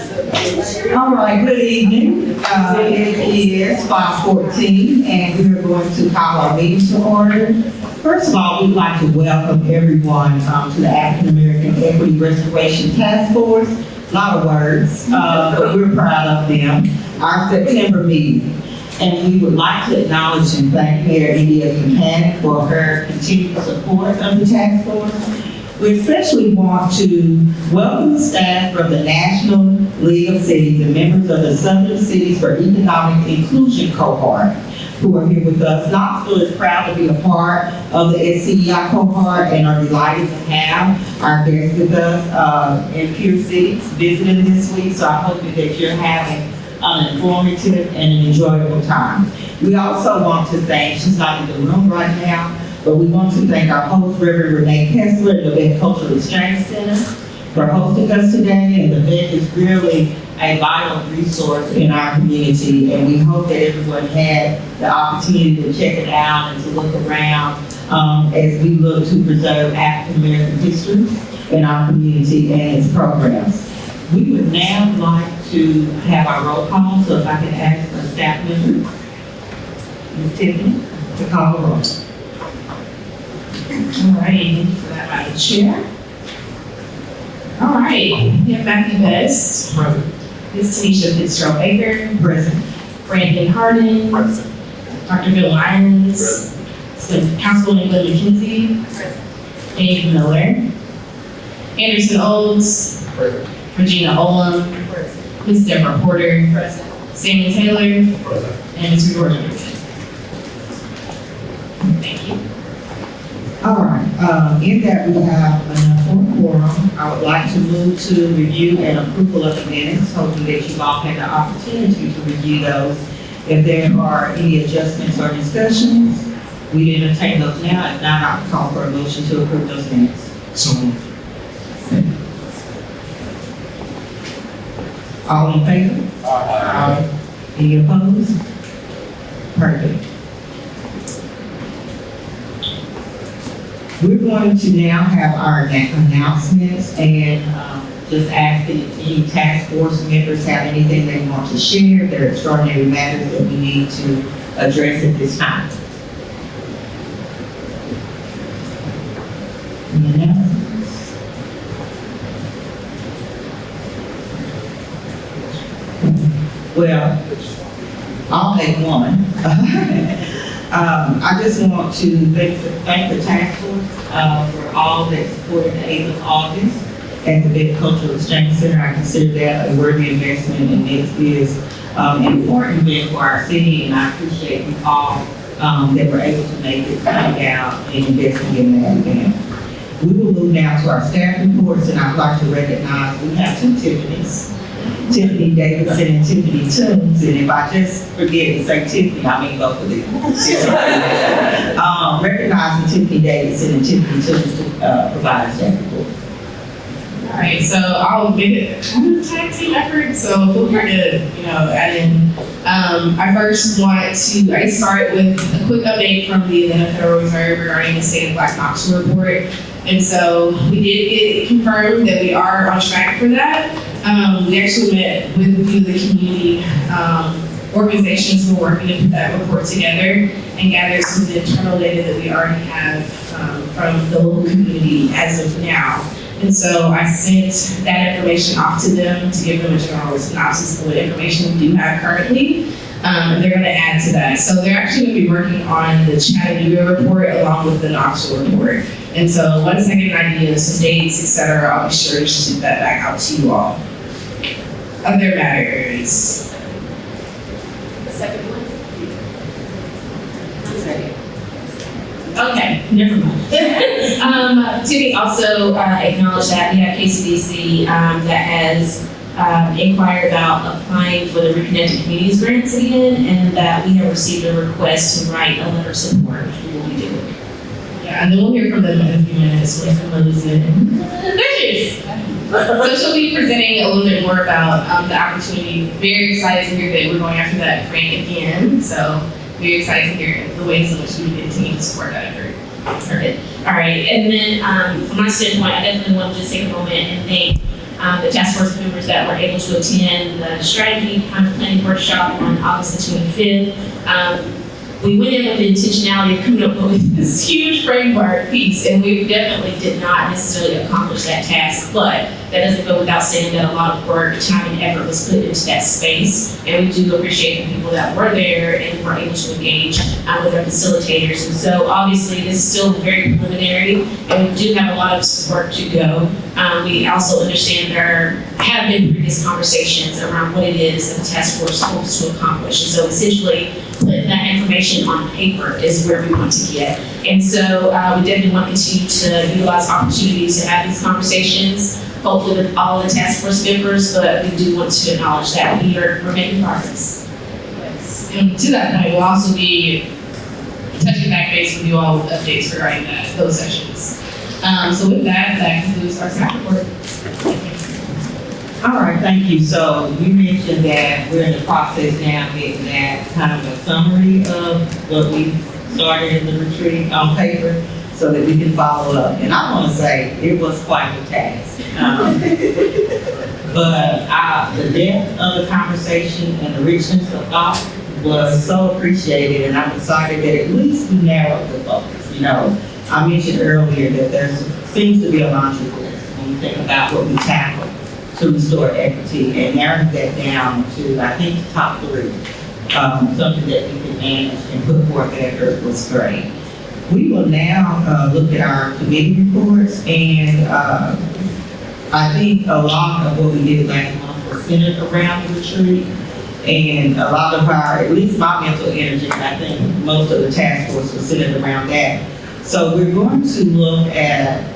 All right, good evening. It is 5:14 and we're going to call our meeting to order. First of all, we'd like to welcome everyone to the African American Equity Restoration Task Force. A lot of words, but we're proud of them. Our September meeting. And we would like to acknowledge and thank Mayor India Buchanan for her continued support of the task force. We especially want to welcome the staff from the National League of Cities and members of the Southern Cities for Economic Inclusion cohort who are here with us. Knoxville is proud to be a part of the SCEI cohort and are delighted to have our guests with us in Pure Cities visiting this week. So I hope that you're having an informative and an enjoyable time. We also want to thank, she's not in the room right now, but we want to thank our host, Reverend Renee Kessler, the Vet Cultural Exchange Center, for hosting us today. And the Vet is really a vital resource in our community. And we hope that everyone had the opportunity to check it out and to look around as we look to preserve African American history in our community and its programs. We would now like to have our roll call, so if I can ask a staff member, Ms. Tiffany, to call the roll. All right, thank you for that, Madam Chair. All right, we have Matthew Best. Present. Ms. Tanisha Fitzgerald Baker. Present. Brandon Harden. Present. Dr. Bill Lyons. Councilwoman Glenn McKenzie. Dave Miller. Anderson Olds. Present. Regina Olam. Ms. Deborah Porter. Samuel Taylor. Present. And Ms. Georgia Richardson. Thank you. All right, in that we have enough for a quorum. I would like to move to review and approval of the minutes, hoping that you've all had the opportunity to review those. If there are any adjustments or discussions, we entertain those now. If not, I'll call for a motion to approve those minutes. So moved. All in favor? Aye. Any opposed? Perfect. We're going to now have our announcements and just ask if any task force members have anything they want to share. There are extraordinary matters that we need to address at this time. Any announcements? Well, I'll make one. I just want to thank the task force for all that supported the 8th of August at the Vet Cultural Exchange Center. I consider that a worthy investment, and it is an important event for our city, and I appreciate you all that were able to make it, coming out and investing in that event. We will move now to our staff reports, and I'd like to recognize we have two Tiffany's. Tiffany Davidson and Tiffany Toombs, and if I just forget to say Tiffany, I mean both of them. Recognizing Tiffany Davidson and Tiffany Toombs to provide a staff report. All right, so I'll make it kind of tag team effort, so feel free to, add in. I first want to, start with a quick update from the Atlanta Federal Reserve regarding the State of Black Knoxville report. And so we did get it confirmed that we are on track for that. We actually met with a few of the community organizations who are working to put that report together and gathered some of the internal data that we already have from the local community as of now. And so I sent that information off to them to give them a general synopsis of what information we do have currently. And they're going to add to that. So they're actually going to be working on the Chattanooga report along with the Knoxville report. And so once I get an idea of some dates, et cetera, I'll be sure to shoot that back out to you all. Other matters. The second one? Okay, never mind. Tiffany also acknowledged that we have KCDC that has inquired about applying for the Reconnected Communities grants again, and that we have received a request to write a letter of support, which we will be doing. Yeah, and then we'll hear from them in a few minutes with Melissa. There she is. So she'll be presenting a little bit more about the opportunity. Very excited to hear that we're going after that grant again. So very excited to hear the ways in which we continue to support that effort. Perfect. All right, and then from my standpoint, I definitely want to just take a moment and thank the task force members that were able to attend the strategy kind of planning workshop on August the 25th. We went in with the intentionality of coming up with this huge framework piece, and we definitely did not necessarily accomplish that task, but that doesn't go without saying that a lot of work, time, and effort was put into that space, and we do appreciate the people that were there and were able to engage with our facilitators. And so obviously this is still very preliminary, and we do have a lot of work to go. We also understand there have been previous conversations around what it is that the task force hopes to accomplish. And so essentially, putting that information on paper is where we want to get. And so we definitely want to continue to utilize opportunities to have these conversations, hopefully with all the task force members, but we do want to acknowledge that we're making progress. And to that point, we'll also be touching back base with you all with updates regarding those sessions. So with that concludes our staff report. All right, thank you. So you mentioned that we're in the process now of getting that kind of a summary of what we started in the retreat on paper so that we can follow up. And I want to say it was quite a task. But the depth of the conversation and the richness of thought was so appreciated, and I'm excited that at least we narrowed the focus. You know, I mentioned earlier that there seems to be a laundry list when you think about what we tackled to restore equity, and narrowed that down to, I think, the top 3. Something that we can manage and put forth effort was great. We will now look at our committee reports, and I think a lot of what we did last month was centered around the retreat, and a lot of our, at least my mental energy, and I think most of the task force was centered around that. So we're going to look at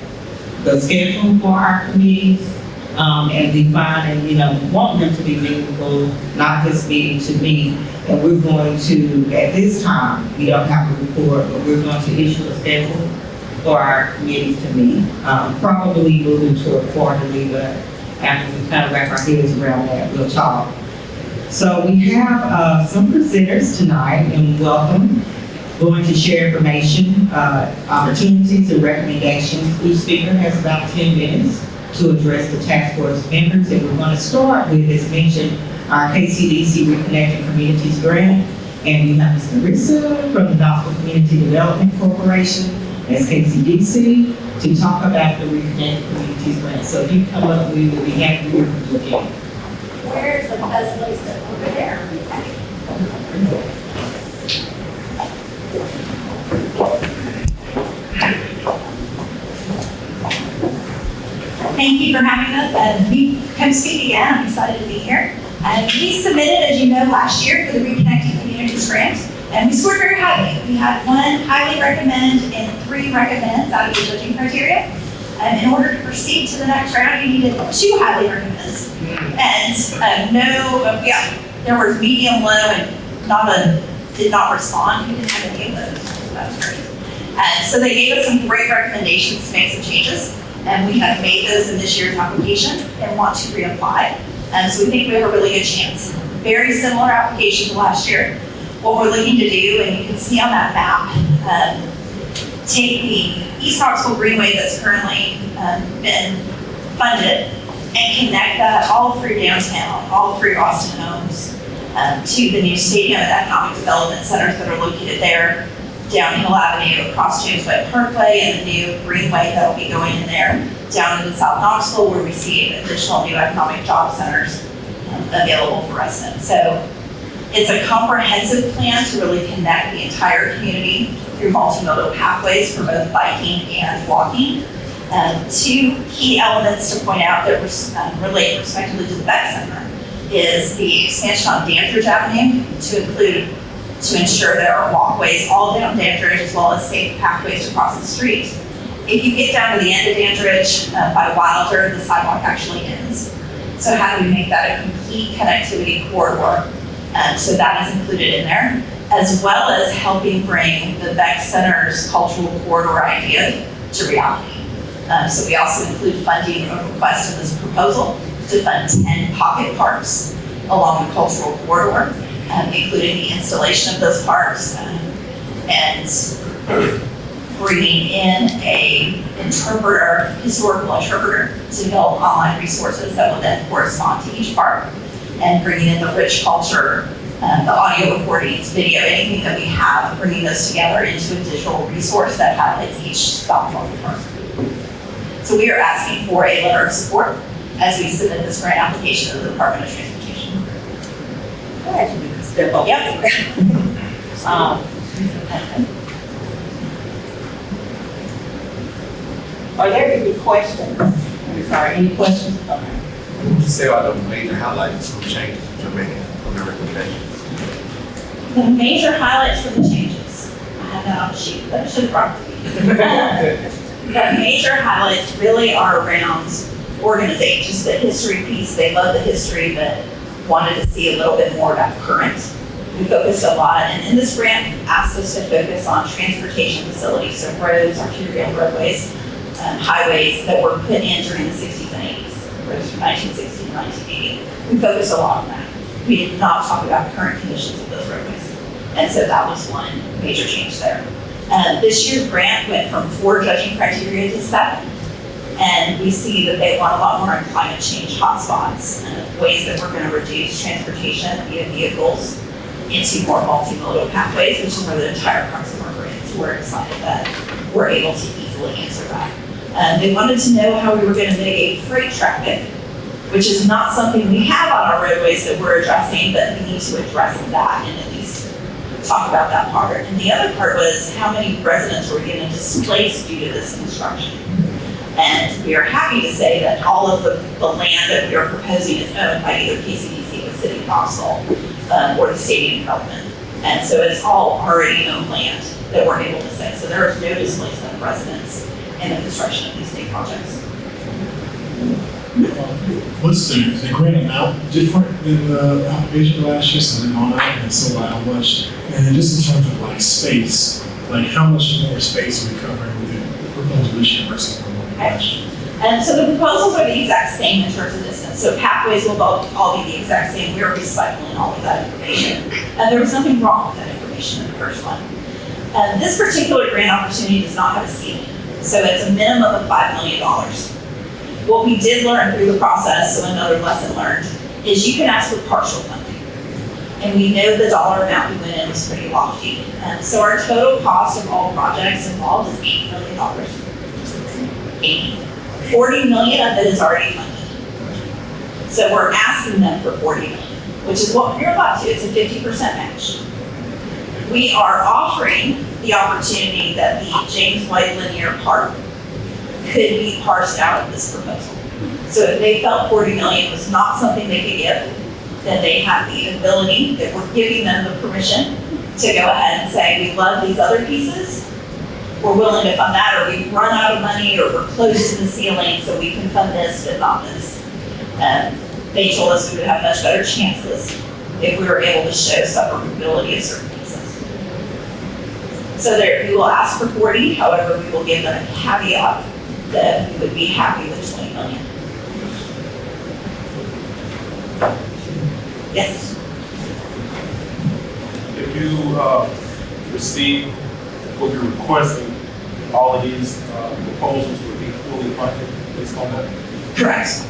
the schedule for our committees, and defining, want them to be meaningful, not just meeting to meet. And we're going to, at this time, we don't have a report, but we're going to issue a schedule for our committees to meet. Probably moving to a quarterly, but after we kind of wrap our heads around that, we'll talk. So we have some presenters tonight, and welcome. Going to share information, opportunities, and recommendations. Each speaker has about 10 minutes to address the task force members, and we're going to start with, as mentioned, our KCDC Reconnecting Communities Grant, and we have Ms. Marissa from the Knoxville Community Development Corporation, as KCDC, to talk about the Reconnecting Communities Grant. So if you come up, we will be happy to hear from you again. Where's the best place over there? Thank you for having us and me come speak again. I'm excited to be here. We submitted, as you know, last year for the Reconnecting Communities Grant, and we scored very highly. We had 1 highly recommend and 3 recommends out of the judging criteria. In order to proceed to the next round, you needed 2 highly recommends. And there were medium, low, and did not respond. We didn't have any of those. So that was great. So they gave us some great recommendations to make some changes. And we have made those in this year's application and want to reapply. So we think we have a really good chance. Very similar application to last year. What we're looking to do, and you can see on that map, take the East Knoxville Greenway that's currently been funded and connect that all through downtown, all through Austin Homes, to the new stadium and economic development centers that are located there, down Hill Avenue, across James White Parkway, and the new Greenway that will be going in there, down into South Knoxville, where we see additional new economic job centers available for residents. So it's a comprehensive plan to really connect the entire community through multimodal pathways for both biking and walking. 2 key elements to point out that relate respectively to the Beck Center is the expansion on Dandridge Avenue to ensure there are walkways all down Dandridge, as well as safe pathways to cross the street. If you get down to the end of Dandridge by Wilder, the sidewalk actually ends. So how do we make that a complete connectivity corridor? So that is included in there, as well as helping bring the Beck Center's cultural corridor idea to reality. So we also include funding a request in this proposal to fund 10 pocket parks along the cultural corridor, including the installation of those parks. And bringing in a interpreter, historical interpreter, to develop online resources that will then correspond to each park, and bringing in the rich culture, the audio recordings, video, anything that we have, bringing those together into a digital resource that highlights each stop along the park. So we are asking for a letter of support as we submit this grant application to the Department of Transportation. Go ahead, you can step up. Yep. Are there any questions? I'm sorry, any questions? Okay. What would you say are the major highlights of changes you're making from your recommendations? The major highlights for the changes, I have that on the sheet, but I should have brought it. The major highlights really are around organization, just the history piece. They love the history, but wanted to see a little bit more about current. We focused a lot, and in this grant, asked us to focus on transportation facilities, so roads, arterial roadways, highways that were put in during the 60s and 80s, roads from 1960 to 1980. We focused a lot on that. We did not talk about current conditions of those roadways. And so that was one major change there. This year's grant went from 4 judging criteria to 7. And we see that they want a lot more on climate change hotspots, ways that we're going to reduce transportation via vehicles into more multimodal pathways, which is where the entire crux of our grant is. We're excited that we're able to easily answer that. They wanted to know how we were going to mitigate freight traffic, which is not something we have on our roadways that we're addressing, but we need to address that and at least talk about that part. And the other part was how many residents were getting displaced due to this construction. And we are happy to say that all of the land that we are proposing is owned by either KCDC, the city council, or the stadium development. And so it's all already owned land that we're able to say. So there is no displacement of residents in the construction of these state projects. What's the grant amount different than the application last year? So they're on out, and so by how much? And then just in terms of like space, like how much more space are we covering with the proposal this year versus the one last year? And so the proposals are the exact same in terms of distance. So pathways will all be the exact same. We're recycling all of that information. And there was nothing wrong with that information in the first one. This particular grant opportunity does not have a ceiling. So it's a minimum of $5 million. What we did learn through the process, so another lesson learned, is you can ask for partial funding. And we know the dollar amount we went in was pretty lofty. And so our total cost of all projects involved is $8 million. 40 million of it is already funded. So we're asking them for 40 million, which is what you're allowed to. It's a 50% match. We are offering the opportunity that the James White Linear Park could be parsed out of this proposal. So if they felt 40 million was not something they could give, then they have the ability, that we're giving them the permission to go ahead and say, we love these other pieces, we're willing to fund that, or we've run out of money, or we're close to the ceiling, so we can fund this, but not this. They told us we would have much better chances if we were able to show separability of certain pieces. So we will ask for 40, however, we will give them a caveat that we would be happy with 20 million. Yes? If you receive what you're requesting, all of these proposals would be fully funded based on that? Correct.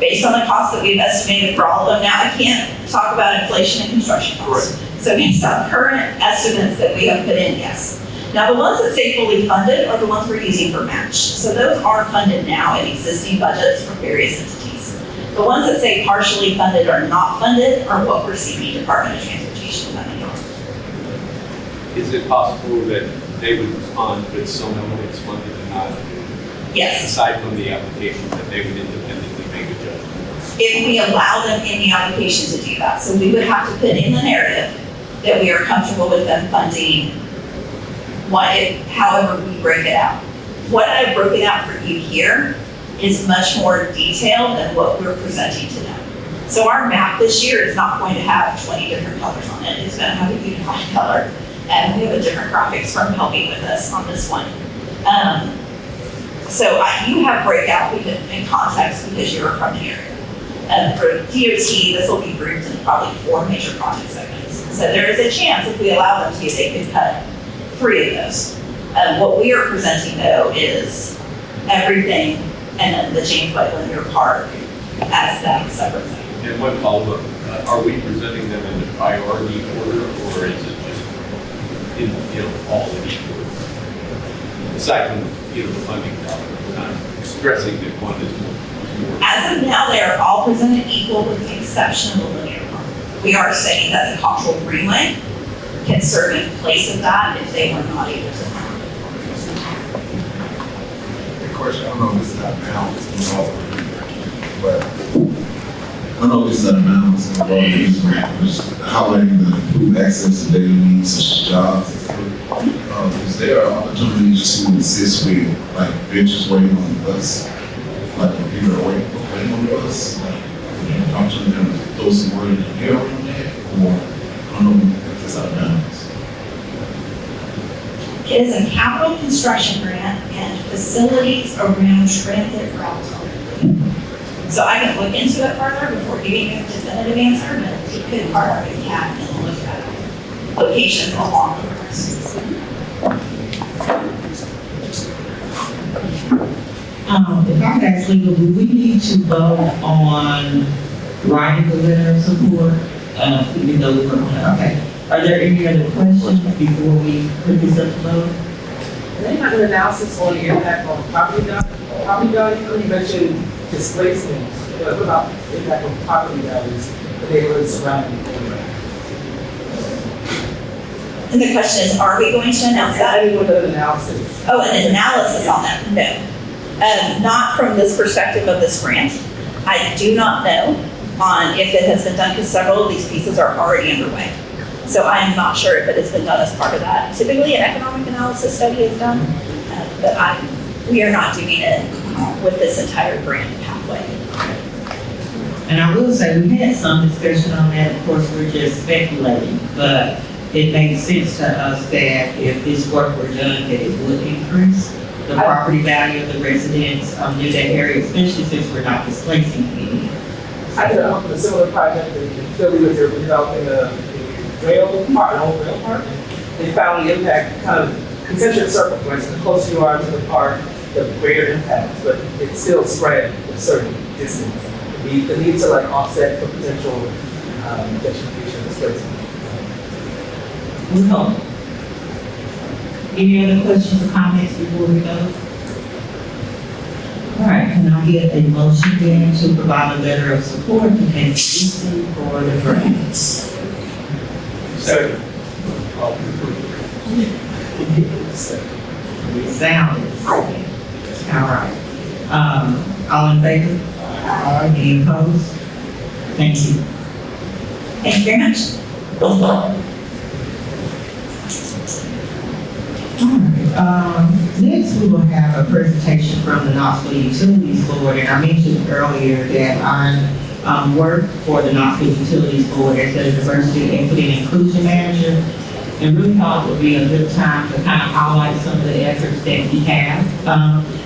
Based on the costs that we've estimated for all of them. Now, I can't talk about inflation and construction costs. Correct. So based on current estimates that we have put in, yes. Now, the ones that say fully funded are the ones we're using for match. So those are funded now in existing budgets for various entities. The ones that say partially funded or not funded are what we're seeking Department of Transportation funding on. Is it possible that they would respond with some elements funded and not, Yes. aside from the application, that they would independently make a judgment? If we allow them in the application to do that. So we would have to put in the narrative that we are comfortable with them funding however we break it out. What I've broken out for you here is much more detailed than what we're presenting to them. So our map this year is not going to have 20 different colors on it. It's going to have a unified color. And we have a different graphics firm helping with us on this one. You have breakout in context because you're from the area. And for DOT, this will be grouped in probably 4 major project segments. So there is a chance if we allow them to, they could cut 3 of those. What we are presenting though is everything and then the James White Linear Park as that separate thing. And one follow-up, are we presenting them in the priority order, or is it just in, all in equal? Aside from, the funding dollar, we're not stressing that one is more. As of now, they are all presented equal with the exception of the linear park. We are saying that the cultural greenway can serve in place of that if they were not able to. Of course, I don't know if this is out of bounds, but I don't know if this is out of bounds in the law use grant, which highlighting the improved access to daily needs such as jobs. Is there opportunities to assist with like benches waiting on the bus, like when people are waiting on the bus, like opportunity to throw some word in the air on that, or I don't know if it's out of bounds. It is a capital construction grant and facilities around transit routes are included. So I can look into it further before giving you a definitive answer, but it could partner with CAT and look at locations along the routes. If I could ask legal, do we need to vote on writing the letter of support? Even though we're okay. Are there any other questions before we put this up to vote? They have an analysis on the impact on property value. You mentioned displacements, but what about impact on property values, the neighborhoods surrounding the area? And the question is, are we going to announce that? With an analysis. Oh, an analysis on that? No. Not from this perspective of this grant. I do not know on if it has been done because several of these pieces are already underway. So I'm not sure if it has been done as part of that. Typically, an economic analysis study is done, but we are not doing it with this entire grant pathway. And I will say, we had some discussion on that. Of course, we're just speculating, but it makes sense to us that if this work were done, that it would increase the property value of the residents in that area, especially since we're not displacing any. I did a similar project in Philly where they're developing a rail park, an old rail park. They found the impact kind of concentric circle, for instance, the closer you are to the park, the greater impact, but it's still spread a certain distance. The need to like offset for potential gentrification displacement. We hope. Any other questions or comments before we go? All right, can I get a motion then to provide a letter of support to NCDC for the grant? Second. Sound. All right. All in favor? Any opposed? Thank you. Thank you very much. Next, we will have a presentation from the Knoxville Utilities Board, and I mentioned earlier that I work for the Knoxville Utilities Board as the Diversity, Equity, and Inclusion Manager, and really thought it would be a good time to kind of highlight some of the efforts that we have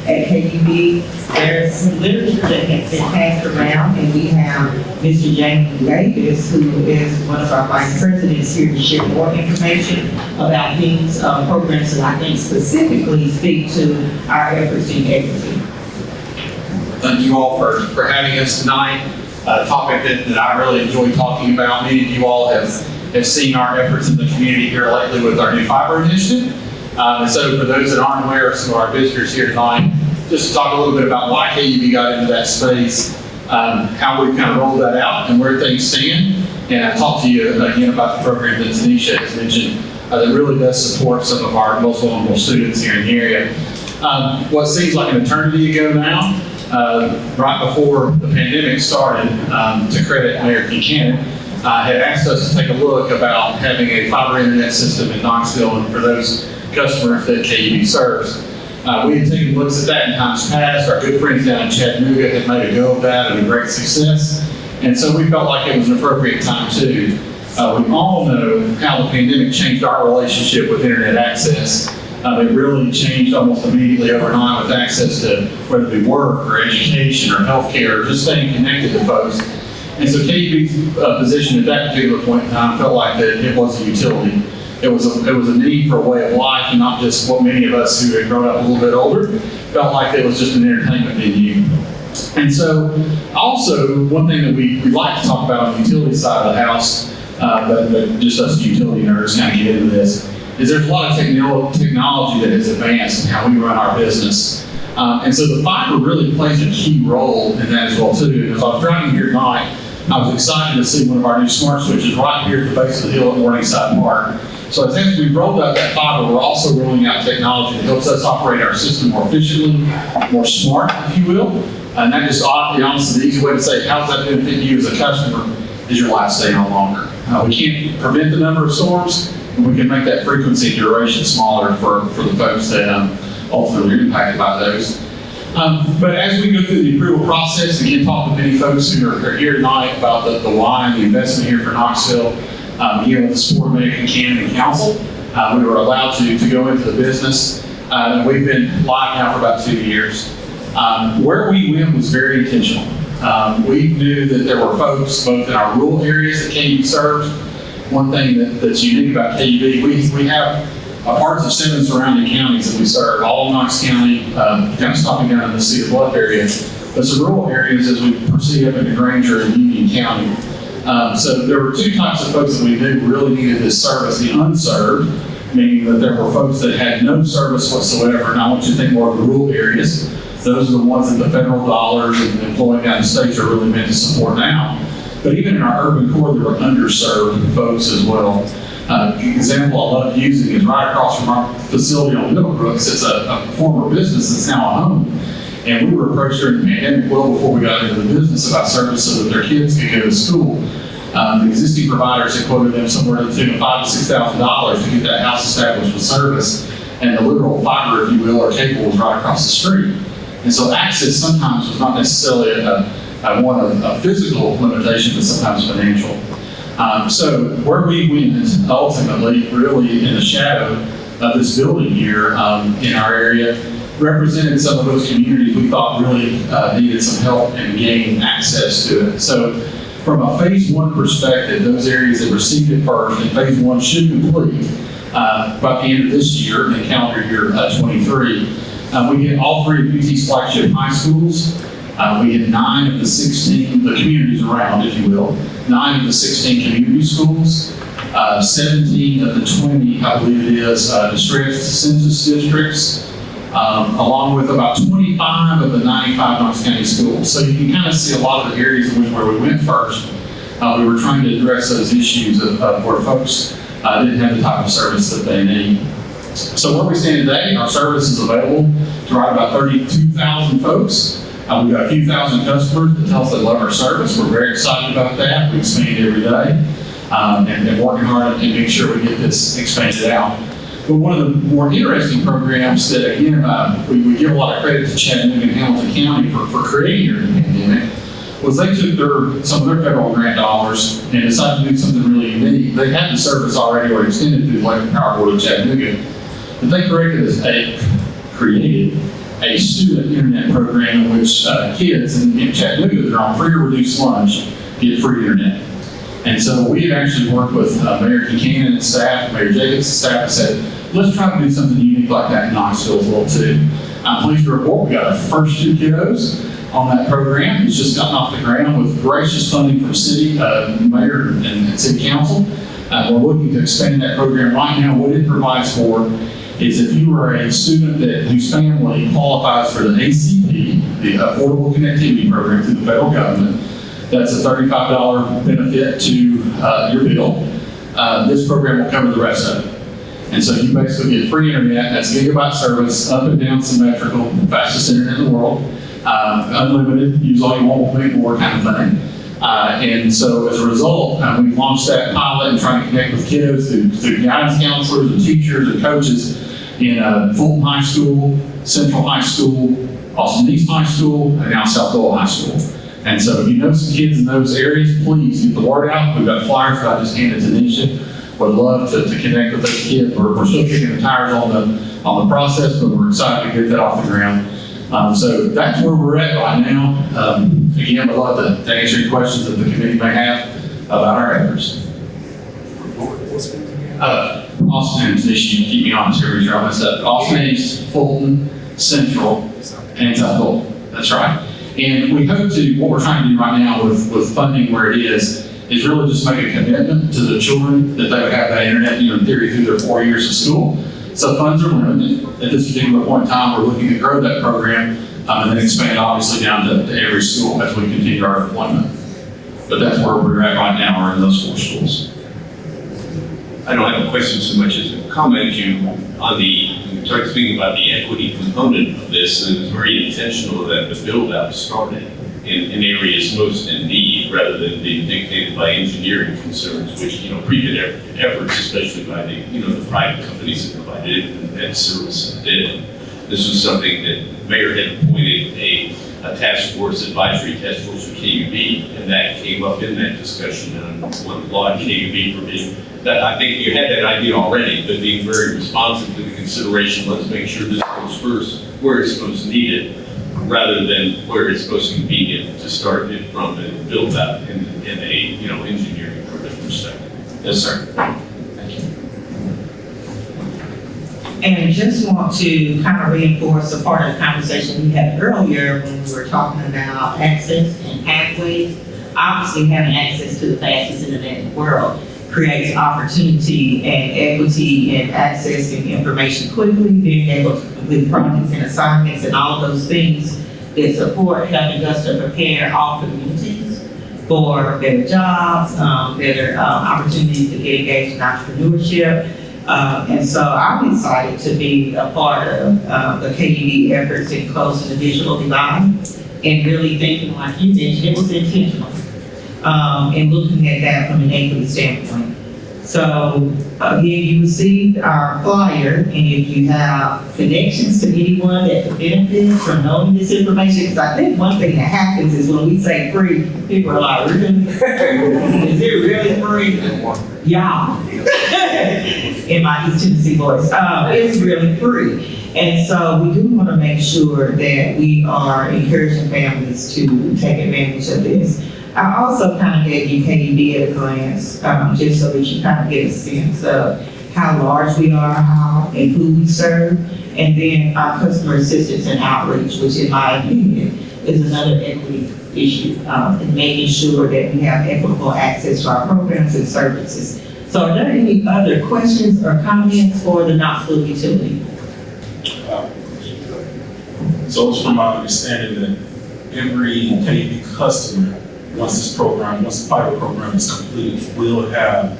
at KUB. There's some literature that has been passed around, and we have Mr. Jamie Davis, who is one of our vice presidents here to share more information about these programs that I think specifically speak to our efforts in equity. Thank you all for having us tonight. A topic that I really enjoy talking about. Many of you all have seen our efforts in the community here lately with our new fiber initiative. And so for those that aren't aware of some of our visitors here tonight, just to talk a little bit about why KUB got into that space, how we've kind of rolled that out and where things stand. And I'll talk to you again about the program that Tanisha has mentioned that really does support some of our most vulnerable students here in the area. What seems like an eternity ago now, right before the pandemic started, to credit Mayor Buchanan, had asked us to take a look about having a fiber internet system in Knoxville and for those customers that KUB serves. We had taken looks at that in times past. Our good friends down in Chattanooga had made a go of that and a great success. And so we felt like it was an appropriate time too. We all know how the pandemic changed our relationship with internet access. It really changed almost immediately overnight with access to whether it be work or education or healthcare or just staying connected to folks. And so KUB's position at that particular point in time felt like that it was a utility. it was a need for a way of life, and not just what many of us who had grown up a little bit older felt like it was just an entertainment venue. And so, also, one thing that we like to talk about on the utility side of the house, but just us utility nerds kind of get into this, is there's a lot of technology that has advanced in how we run our business. And so the fiber really plays a key role in that as well too. And as I was driving here tonight, I was excited to see one of our new smart switches right here at the base of the hill at Morningside Park. So as we rolled out that fiber, we're also rolling out technology that helps us operate our system more efficiently, more smart, if you will. And that just honestly, the easy way to say, how's that benefit you as a customer, is your life staying on longer. We can't prevent the number of storms, but we can make that frequency and duration smaller for the folks that ultimately are impacted by those. But as we go through the approval process, again, talk to many folks who are here tonight about the why and the investment here for Knoxville, again, with the support of American Cannon Council, we were allowed to go into the business, and we've been live now for about 2 years. Where we went was very intentional. We knew that there were folks both in our rural areas that KUB serves. One thing that's unique about KUB, we have parts of 7 surrounding counties that we serve, all of Knox County, kind of stopping down in the Cedar Bluff area, but some rural areas as we proceed up into Granger and Union County. So there were 2 types of folks that we knew really needed this service: the unserved, meaning that there were folks that had no service whatsoever. And I want you to think more of the rural areas. Those are the ones that the federal dollars and employing out of states are really meant to support now. But even in our urban core, there were underserved folks as well. The example I love using is right across from our facility on Middlebrooks. It's a former business that's now a home. And we were approached during the pandemic, well before we got into the business, about service so that their kids could go to school. The existing providers had quoted them somewhere to the tune of $5,000 to $6,000 to get that house established with service. And the literal fiber, if you will, or cable was right across the street. And so access sometimes was not necessarily a physical limitation, but sometimes financial. So where we went ultimately, really in the shadow of this building here in our area, represented some of those communities we thought really needed some help and gain access to it. So from a phase 1 perspective, those areas that received it first, and phase 1 should complete by the end of this year, in calendar year 23. We get all 3 of UT's flagship high schools. We get 9 of the 16, the communities around, if you will, 9 of the 16 community schools, 17 of the 20, I believe it is, districts, census districts, along with about 25 of the 95 Knox County schools. So you can kind of see a lot of the areas in which where we went first. We were trying to address those issues of where folks didn't have the type of service that they need. So where we stand today, our service is available to right about 32,000 folks. We've got a few thousand customers that tell us they love our service. We're very excited about that. We expand every day and working hard to make sure we get this expanded out. But one of the more interesting programs that, again, we give a lot of credit to Chattanooga and Hamilton County for creating during the pandemic, was they took some of their federal grant dollars and decided to do something really unique. They had the service already or extended through the Electric Power Board of Chattanooga, but they created a student internet program in which kids in Chattanooga that are on free or reduced lunch get free internet. And so we had actually worked with Mayor Buchanan and staff, Mayor Jacobs' staff, and said, let's try to do something unique like that in Knoxville as well too. I'm pleased to report we got our first 2 kiddos on that program. It's just gotten off the ground with gracious funding from city, mayor, and city council. We're looking to expand that program right now. What it provides for is if you are a student whose family qualifies for the ACP, the Affordable Connectivity Program through the federal government, that's a $35 benefit to your bill. This program will cover the rest of it. And so you basically get free internet, that's gigabyte service, up and down symmetrical, fastest internet in the world, unlimited, use all you want, pay more kind of thing. And so as a result, we launched that pilot and trying to connect with kiddos through guidance counselors and teachers and coaches in Fulton High School, Central High School, Austin East High School, and now South Dole High School. And so if you know some kids in those areas, please get the word out. We've got flyers that I just handed to Nisha. Would love to connect with those kids. We're still kicking the tires on the process, but we're excited to get that off the ground. So that's where we're at right now. Again, I'd love to answer any questions that the committee may have about our efforts. Austin and Nish, you keep me honest here, Richard, I'll mess up. Austin, East, Fulton, Central, and South Fulton. That's right. And we hope to, what we're trying to do right now with funding where it is really just make a commitment to the children that they would have that internet, in theory, through their 4 years of school. So funds are limited. At this particular point in time, we're looking to grow that program and then expand obviously down to every school as we continue our deployment. But that's where we're at right now, are in those 4 schools. I don't have a question so much as a comment. You started speaking about the equity component of this, and it was very intentional that the build-out started in areas most in need, rather than being dictated by engineering concerns, which, previous efforts, especially by the private companies that provided that service did. This was something that the mayor had appointed a task force, advisory task force for KUB, and that came up in that discussion, and I want to applaud KUB for being that. I think you had that idea already, but being very responsive to the consideration. Let's make sure this goes first where it's most needed, rather than where it's most convenient to start it from and build that in a engineering perspective. Yes, sir. Thank you. And just want to kind of reinforce a part of the conversation we had earlier when we were talking about access and pathways. Obviously, having access to the fastest internet in the world creates opportunity and equity and accessing information quickly, being able to complete projects and assignments and all of those things that support helping us to prepare all communities for better jobs, better opportunities to get engaged in entrepreneurship. And so I'm excited to be a part of the KUB efforts in closing the digital divide and really thinking, like you mentioned, it was intentional. And looking at that from an equity standpoint. So again, you received our flyer, and if you have connections to anyone that could benefit from knowing this information, because I think one thing that happens is when we say free, people are like, really? Is it really free? Yeah. In my East Tennessee voice, it's really free. And so we do want to make sure that we are encouraging families to take advantage of this. I also kind of gave you KUB at a glance, just so that you kind of get a sense of how large we are, how and who we serve, and then our customer assistance and outreach, which in my opinion is another equity issue, in making sure that we have equitable access to our programs and services. So are there any other questions or comments for the Knoxville utility? So it's from my understanding that every KUB customer, once the fiber program is completed, will have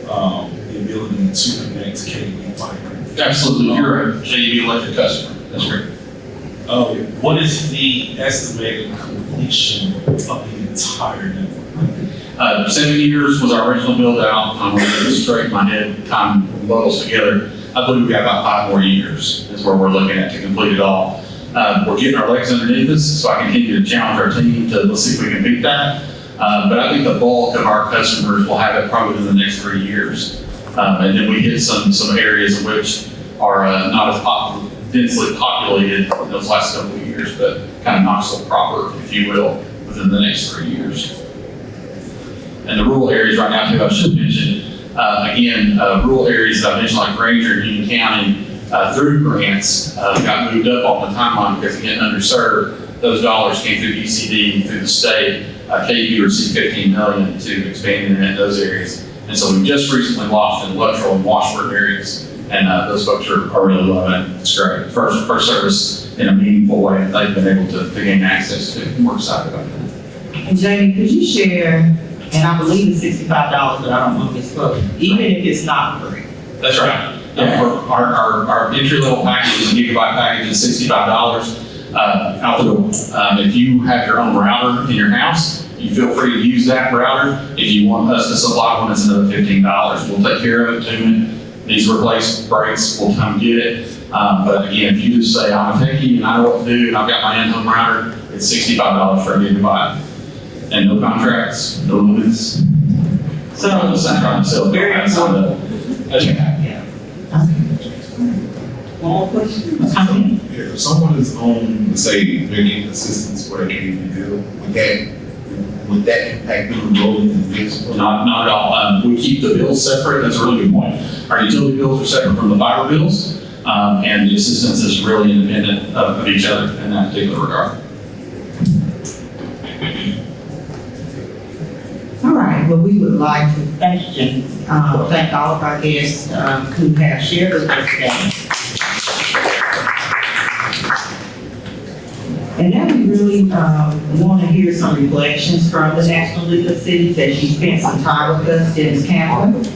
the ability to connect to KUB fiber. Absolutely, you're a KUB electric customer. That's great. What is the estimated completion of the entire network? 7 years was our original build out. I'm going to straighten my head, time bubbles together. I believe we have about 5 more years is where we're looking at to complete it all. We're getting our legs underneath us, so I continue to challenge our team to let's see if we can beat that. But I think the bulk of our customers will have it probably in the next 3 years. And then we hit some areas which are not as densely populated in those last couple of years, but kind of Knoxville proper, if you will, within the next 3 years. And the rural areas right now, too, I should mention, again, rural areas that I mentioned, like Granger and Union County, through grants, got moved up on the timeline because again, underserved. Those dollars came through ECD, through the state. KUB received $15 million to expand internet in those areas. And so we just recently launched in Luttrell and Washburn areas, and those folks are really loving it. It's great. First service in a meaningful way that they've been able to gain access to. We're excited about that. And Jamie, could you share, and I believe it's $65, but I don't want to misquote, even if it's not free? That's right. Our entry-level package, the gigabyte package, is $65 out the door. If you have your own router in your house, you feel free to use that router. If you want us to supply one, it's another $15. We'll take care of it, tune it. These replace breaks, we'll come get it. But again, if you just say, I'm a techie and I know what to do, and I've got my in-home router, it's $65 for a gigabyte. And no contracts, no limits. So, very important. One more question? Comment? Yeah, if someone is on, say, making assistance for a KUB bill, would would that impact them rolling in the next? Not at all. We keep the bills separate. That's a really good point. Our utility bills are separate from the fiber bills, and the assistance is really independent of each other in that particular regard. All right, well, we would like to thank you, thank all of our guests who have shared with us today. And now we really want to hear some reflections from the National League of Cities as you spent some time with us in this campus.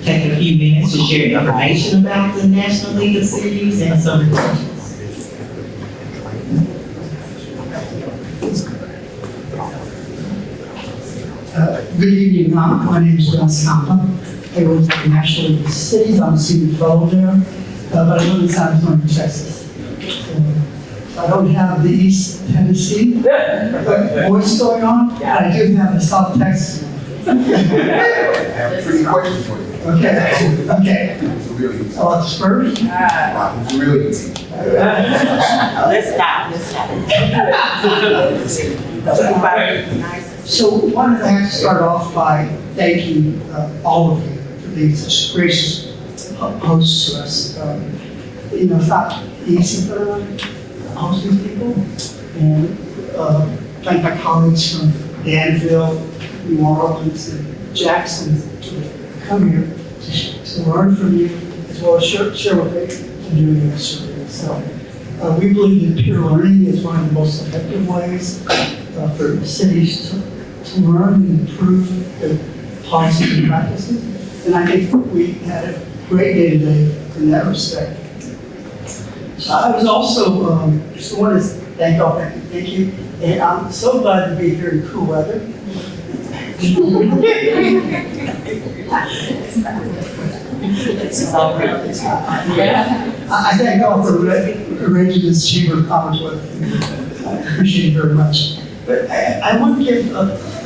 Take a few minutes to share information about the National League of Cities and some reflections. Good evening, my name is John Scampa. I work at the National League of Cities. I'm a senior fellow there, but I live in San Antonio, Texas. So I don't have the East Tennessee voice going on, but I do have the South Texas one. I have a pretty question for you. Okay. It's really easy. So I'll just first. It's really easy. Let's stop. So one, I have to start off by thanking all of you for being such gracious hosts to us. You know, it's not easy for hosting people. And thank my colleagues from Danville, New Orleans, and Jackson to come here to learn from you, as well as share what they're doing in the survey. So we believe that peer learning is one of the most effective ways for cities to learn and improve their policies and practices. And I think we had a great day today in that respect. So I was also, just wanted to thank all, thank you. And I'm so glad to be here in cool weather. I thank all for arranging this Chamber of Commerce with me. I appreciate it very much. But I want to give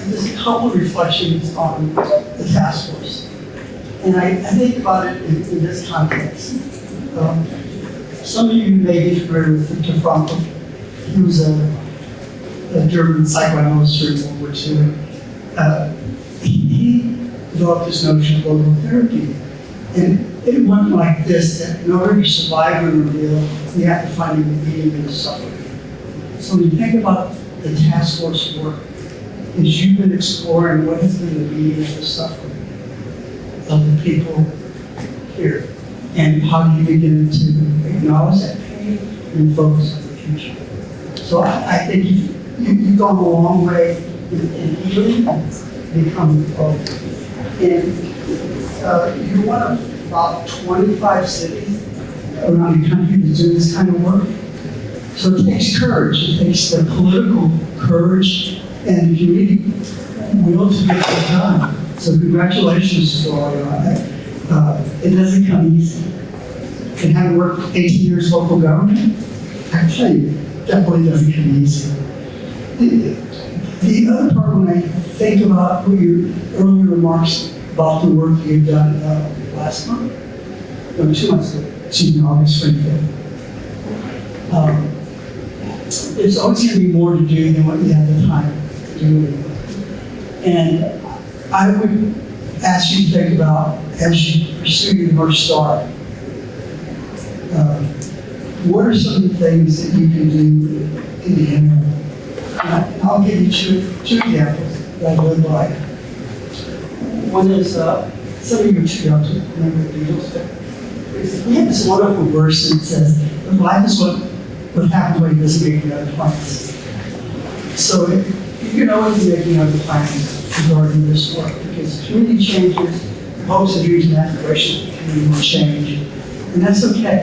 just a couple of reflections on the task force. And I think about it in this context. Some of you may be familiar with Viktor Frankl. He was a German psychoanalyst during World War II. He developed this notion of logotherapy. And it went like this, that in order to survive an ordeal, we have to find a meaning in the suffering. So when you think about the task force work, is you've been exploring what has been the meaning of the suffering of the people here. And how do you begin to acknowledge that pain and focus on the future? So I think you've gone a long way in healing, becoming focused. And you're one of about 25 cities around the country that do this kind of work. So it takes courage. It takes the political courage and community will to get it done. So congratulations to all of you. It doesn't come easy. And having worked 18 years local government, actually, definitely doesn't come easy. The other part, when I think about your earlier remarks about the work you've done last month, no, 2 months ago, excuse me, August 25th. There's always going to be more to do than what you have the time to do. And I would ask you to think about, as you pursue your North Star, what are some of the things that you can do in the interim? And I'll give you two examples that I would like. One is, some of you are too young to remember the Beatles, but we have this wonderful verse that says, life is what happens when you doesn't make other plans. So if you can always be making other plans regarding this work, because community changes, hopes and dreams and aspirations of the community will change, and that's okay.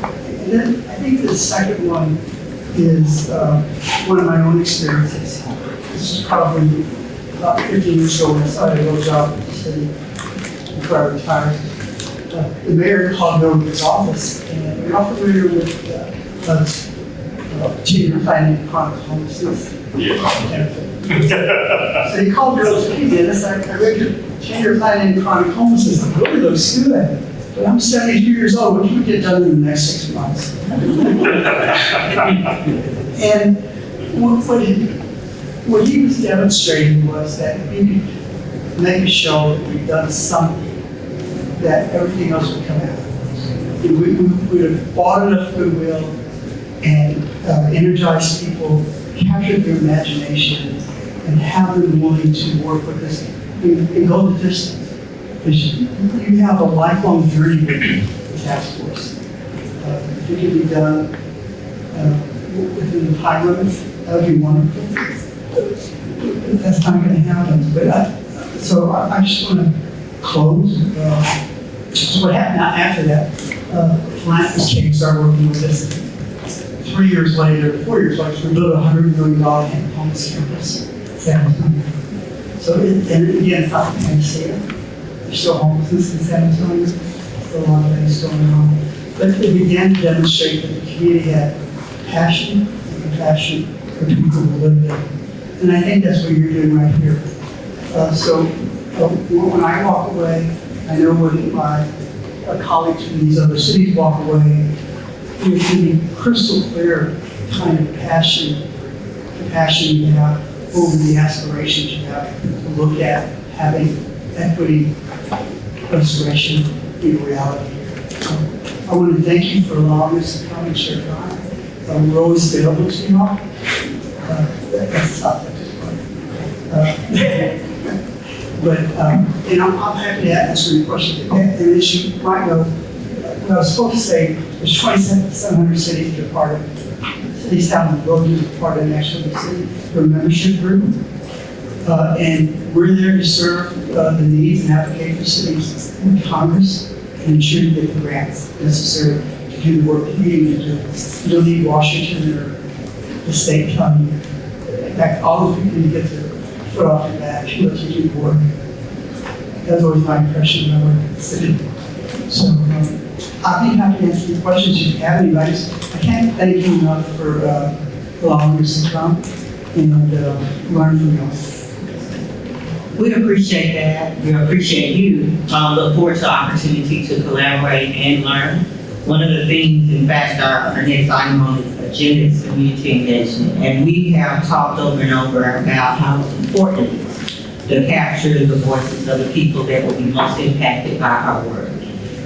And then I think the second one is one of my own experiences. This is probably about 15 years ago when I started a little job at the city before I retired. The mayor called me over to his office, and we're all familiar with Senior Planning and Chronic Homelessness. So he called me over and said, hey Dennis, I read your Senior Planning and Chronic Homelessness. It really looks good. But I'm 72 years old. What can we get done in the next 6 months? And what what he was demonstrating was that if you could make a show that we've done something, that everything else would come out. We would have bought enough goodwill and energized people, captured their imagination, and have them willing to work with us and go the distance. Because you have a lifelong journey with the task force. If it can be done within the time limits, that would be wonderful. But that's not going to happen. But so I just want to close. So what happened after that? Philanthropist came and started working with us. 4 years later, we built a $100 million homeless campus. San Antonio. So, and again, it's not the panacea. There's still homelessness in San Antonio. Still a lot of things going on. But it began to demonstrate that the community had passion and compassion for people who live there. And I think that's what you're doing right here. So when I walk away, I know when my colleagues from these other cities walk away, there's going to be crystal clear kind of passion you have over the aspirations you have to look at having equity restoration in reality. I want to thank you for allowing us to come and share time. We're always available to you all. That's tough at this point. But and I'm happy to answer your question. And as you might know, what I was supposed to say, there's 2,700 cities that are part of cities down the road that are part of the National City for a membership group. And we're there to serve the needs and advocate for cities in Congress and ensure you get the grants necessary to do the work that you need to do. You don't need Washington or the state telling you. In fact, all of you need to get their foot off your back to let you do the work. That's always my impression when I work at the city. So I'll be happy to answer your questions if you have any. I can't thank you enough for allowing us to come and learn from you. We appreciate that. We appreciate you. Look forward to the opportunity to collaborate and learn. One of the things, in fact, our next item on the agenda is community engagement. And we have talked over and over about how important it is to capture the voices of the people that will be most impacted by our work.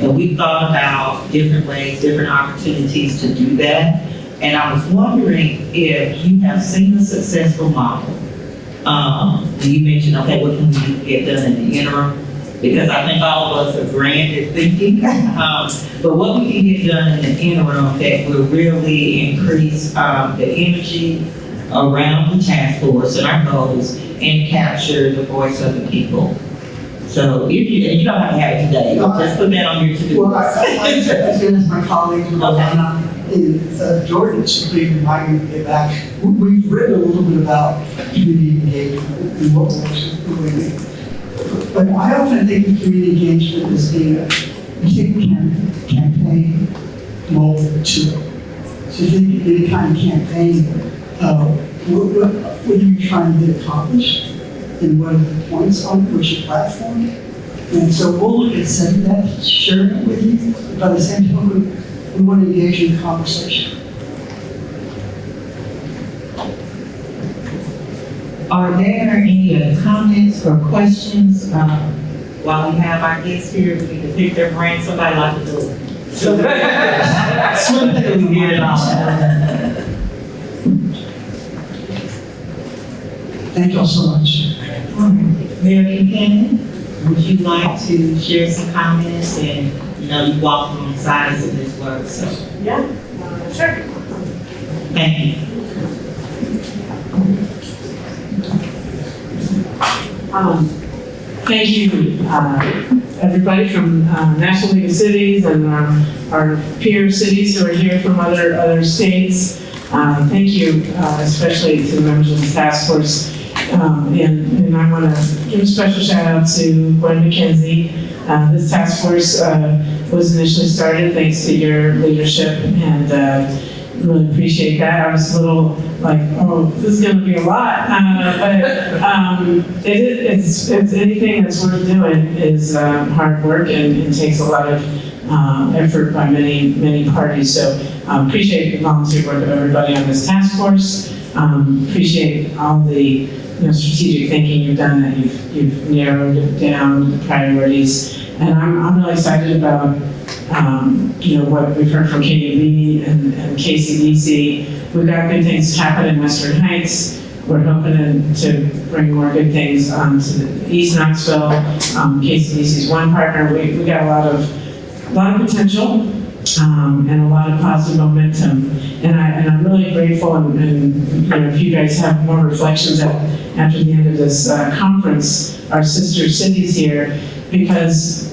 And we've thought about different ways, different opportunities to do that. And I was wondering if you have seen a successful model. You mentioned, okay, what can we get done in the interim? Because I think all of us are grand at thinking. But what we can get done in the interim that will really increase the energy around the task force and our goals and capture the voice of the people. So if you, and you don't have to have it today, just put that on your to-do Well, list. I said as my colleagues, I'm not in Jordan, should be reminding me to get back. We've written a little bit about community engagement and what works and who we need. But I often think of community engagement as being a campaign mold to it. So you think any kind of campaign, what are you trying to get accomplished? And what are the points on it? What's your platform? And so we'll look at setting that, sharing it with you. But by the same time, we want to engage in conversation. Are there any comments or questions while we have our guests here? We need to pick their brain. Somebody like to do it. Swim through, we get it all. Thank you all so much. Mary Buchanan, would you like to share some comments? And you walked on the sides of this work, so. Yeah, sure. Thank you. Thank you, everybody from National League of Cities and our peer cities who are here from other states. Thank you, especially to the members of the task force. And I want to give a special shout out to Gwen McKenzie. This task force was initially started thanks to your leadership, and really appreciate that. I was a little like, oh, this is going to be a lot, but it's anything that's worth doing is hard work and takes a lot of effort by many parties. So appreciate the volunteer work of everybody on this task force. Appreciate all the strategic thinking you've done, that you've narrowed down the priorities. And I'm really excited about what we've heard from KUB and KCDC. We've got good things happening in Western Heights. We're hoping to bring more good things to the East Knoxville. KCDC's one partner. We got a lot of potential and a lot of positive momentum. And I'm really grateful. And if you guys have more reflections after the end of this conference, our sister cities here, because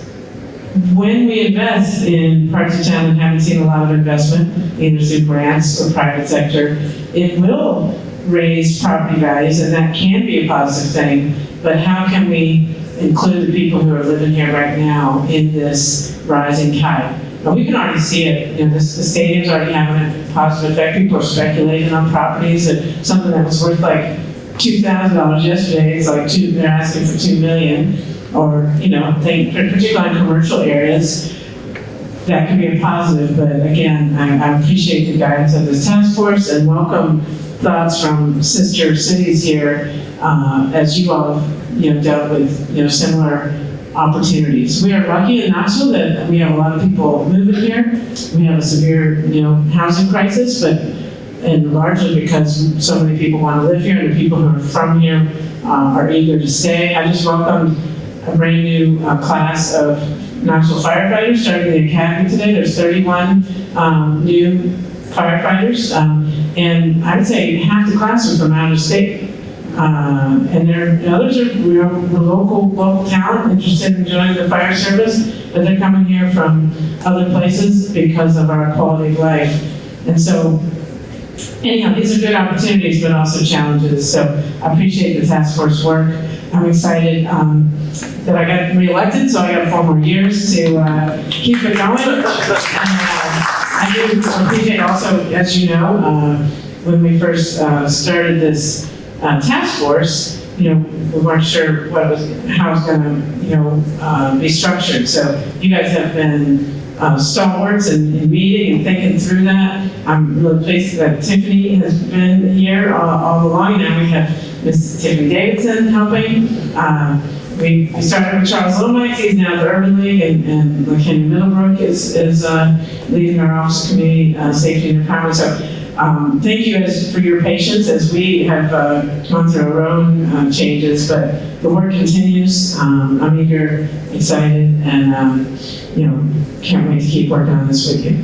when we invest in parts of town that haven't seen a lot of investment, either through grants or private sector, it will raise property values, and that can be a positive thing. But how can we include the people who are living here right now in this rising tide? Now, we can already see it. The stadium's already having a positive effect. People are speculating on properties, and something that was worth like $2,000 yesterday, it's like they're asking for $2 million. Or, particularly in commercial areas, that can be a positive. But again, I appreciate the guidance of this task force and welcome thoughts from sister cities here as you all dealt with similar opportunities. We are lucky in Knoxville that we have a lot of people moving here. We have a severe housing crisis, and largely because so many people want to live here, and the people who are from here are eager to stay. I just welcomed a brand new class of Knoxville firefighters starting the academy today. There's 31 new firefighters, and I would say half the class are from out of state. And others are local talent interested in joining the fire service, but they're coming here from other places because of our quality of life. And so, anyhow, these are good opportunities, but also challenges. So I appreciate the task force work. I'm excited that I got reelected, so I got 4 more years to keep it going. And I do appreciate also, as you know, when we first started this task force, we weren't sure how it was going to, be structured. So you guys have been stalwarts in meeting and thinking through that. I'm really pleased that Tiffany has been here all along. Now we have Ms. Tiffany Davidson helping. We started with Charles Lomax. He's now at the Urban League, and McKinney Middlebrook is leading our Office of Community Safety and Empowerment. So thank you guys for your patience as we have gone through our own changes, but the work continues. I'm eager, excited, and can't wait to keep working on this with you.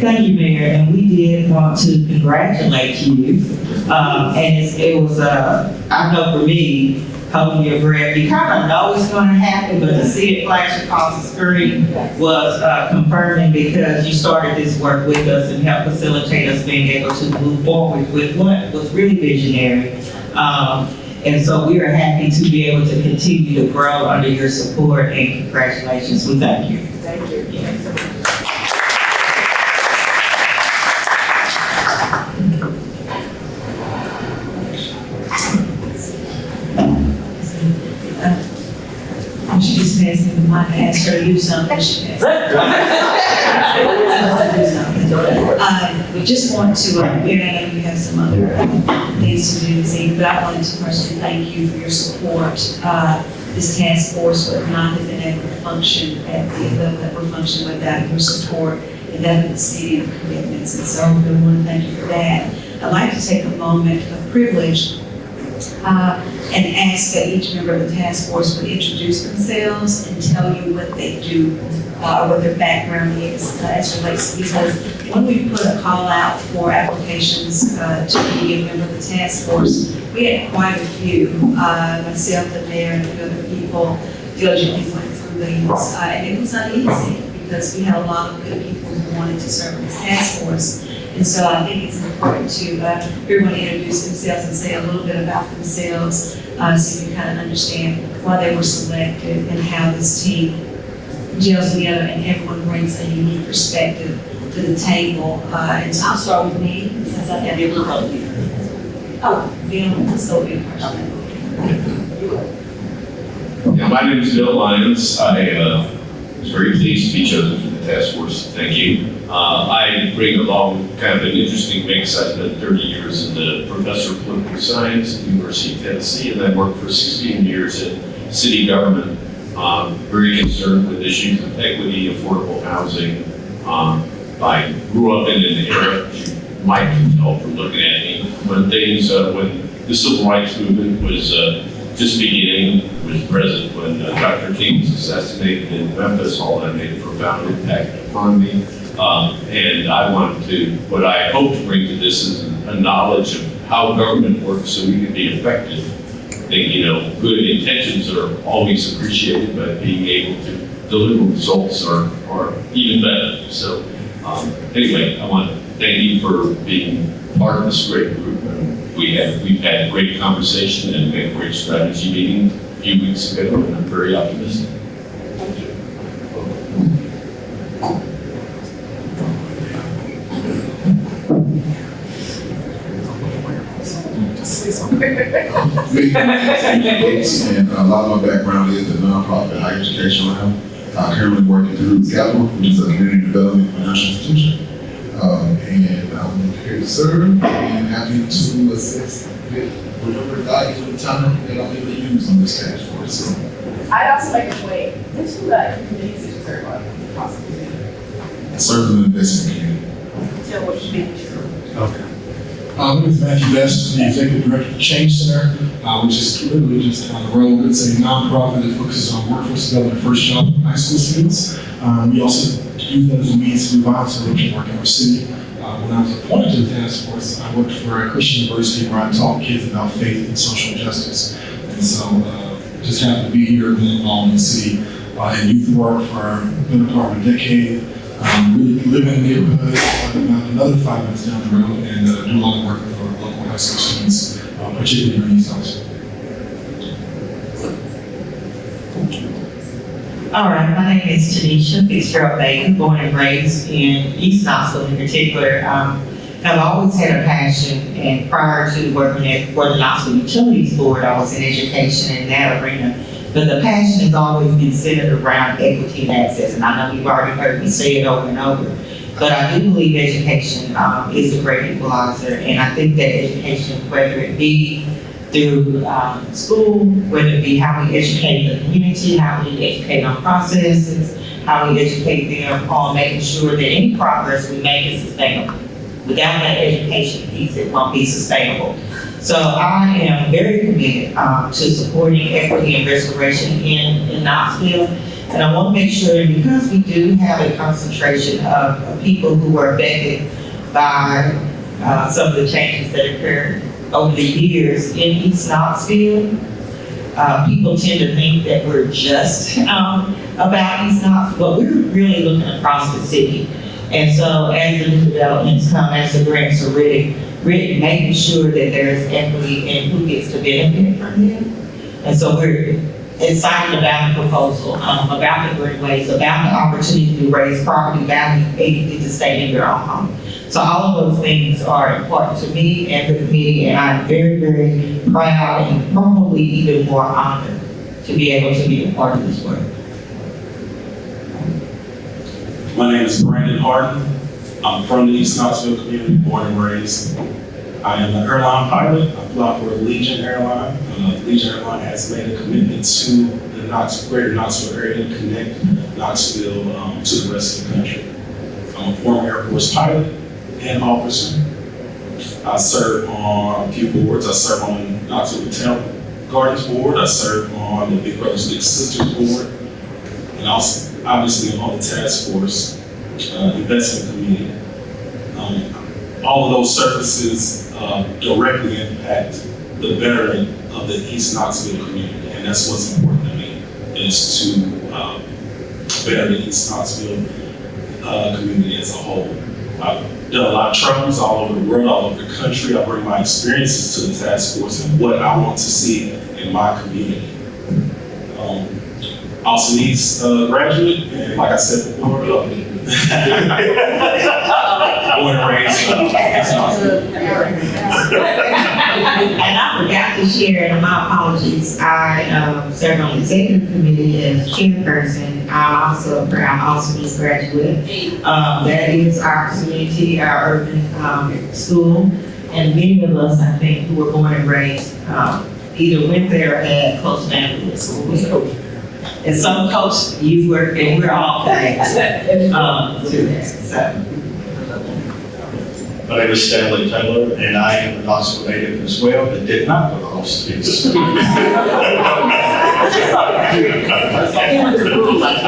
Thank you, Mayor, and we did want to congratulate you. And it was, I know for me, holding your breath, you kind of know it's going to happen, but to see it flash across the screen was confirming, because you started this work with us and helped facilitate us being able to move forward with what was really visionary. And so we are happy to be able to continue to grow under your support, and congratulations. We thank you. Thank you. Yeah. She just passed me the mic. I asked her to do something. She we just want to, we have some other things to do this evening, but I wanted to personally thank you for your support. This task force would not have been able to function at the level that we're functioning without your support and advocacy and commitments. And so we want to thank you for that. I'd like to take a moment of privilege and ask that each member of the task force would introduce themselves and tell you what they do, or what their background is as relates to, because when we put a call out for applications to be a member of the task force, we had quite a few, myself, the mayor, and a few other people diligently went through these, and it was not easy because we had a lot of good people who wanted to serve in this task force. And so I think it's important to everyone introduce themselves and say a little bit about themselves, so you kind of understand why they were selected and how this team gels together and everyone brings a unique perspective to the table. And so I'll start with me, since I have your little here. Oh, Bill, let's go with you first. Yeah, my name is Bill Lyons. I was very pleased to be chosen for the task force. Thank you. I bring along kind of an interesting mix. I spent 30 years as a professor of political science at the University of Tennessee, and I worked for 16 years in city government, very concerned with issues of equity, affordable housing. I grew up in an era, you might tell from looking at me, when the civil rights movement was just beginning, was present when Dr. King was assassinated in Memphis. All that made a profound impact upon me. And I what I hope to bring to this is a knowledge of how government works so we can be effective. I think, good intentions are always appreciated, but being able to deliver results are even better. So anyway, I want to thank you for being part of this great group. We've had a great conversation and we had a great strategy meeting a few weeks ago, and I'm very optimistic. And a lot of my background is the nonprofit higher education realm. Currently working through Capital, which is a community development financial institution. And I'm here to serve and happy to assist with whatever value of time that I'm able to use on this task force. So, I'd also like to wait, which of the committees did you serve on possibly? I serve in the investment community. So what should be true? Okay. My name is Matthew Best, the Executive Director of Change Center, which is literally just down the road. It's a nonprofit that focuses on workforce development, first job for high school students. We also use that as a means to do violence interruption work in our city. When I was appointed to the task force, I worked for a Christian university where I taught kids about faith and social justice. And so just happened to be here, been involved in the city in youth work for a better part of a decade. Really live in the neighborhood about another 5 minutes down the road and do a lot of work with our local high school students, particularly in East Knoxville. All right, my name is Tanisha Fitzgerald-Baker, born and raised in East Knoxville in particular. I've always had a passion, and prior to working for the Knoxville Utilities Board, I was in education in that arena. But the passion has always been centered around equity and access, and I know you've already heard me say it over and over. But I do believe education is a great equalizer, and I think that education, whether it be through school, whether it be how we educate the community, how we educate on processes, how we educate them on making sure that any progress we make is sustainable. Without that education piece, it won't be sustainable. So I am very committed to supporting equity and restoration in Knoxville. And I want to make sure, because we do have a concentration of people who were affected by some of the changes that occurred over the years in East Knoxville, people tend to think that we're just about East Knoxville, but we're really looking across the city. And so as the new developments come, as the grants are written, making sure that there's equity in who gets to benefit from them. And so we're excited about the proposal, about the greenways, about the opportunity to raise property value and get to stay in your own home. So all of those things are important to me and the committee, and I'm very, very proud and probably even more honored to be able to be a part of this work. My name is Brandon Harden. I'm from the East Knoxville community, born and raised. I am an airline pilot. I fly for Allegiant Airline. Allegiant Airline has made a commitment to the greater Knoxville area to connect Knoxville to the rest of the country. I'm a former Air Force pilot and officer. I serve on a few boards. I serve on Knoxville Botanical Gardens Board. I serve on the Big Brothers Big Sisters Board. And also, obviously, on the task force investment committee. All of those services directly impact the betterment of the East Knoxville community, and that's what's important to me, is to better the East Knoxville community as a whole. I've done a lot of travels all over the world, all over the country. I bring my experiences to the task force and what I want to see in my community. Also needs graduate, and like I said before, born and raised. And I forgot to share, and my apologies, I serve on the executive committee as chairperson. I'm also a proud Austin's graduate. That is our community, our urban school. And many of us, I think, who were born and raised, either went there or had close family with school. And some coach, you were, and we're all connected to that. So. My name is Stanley Taylor, and I am a Knoxville native as well, but did not go to Austin.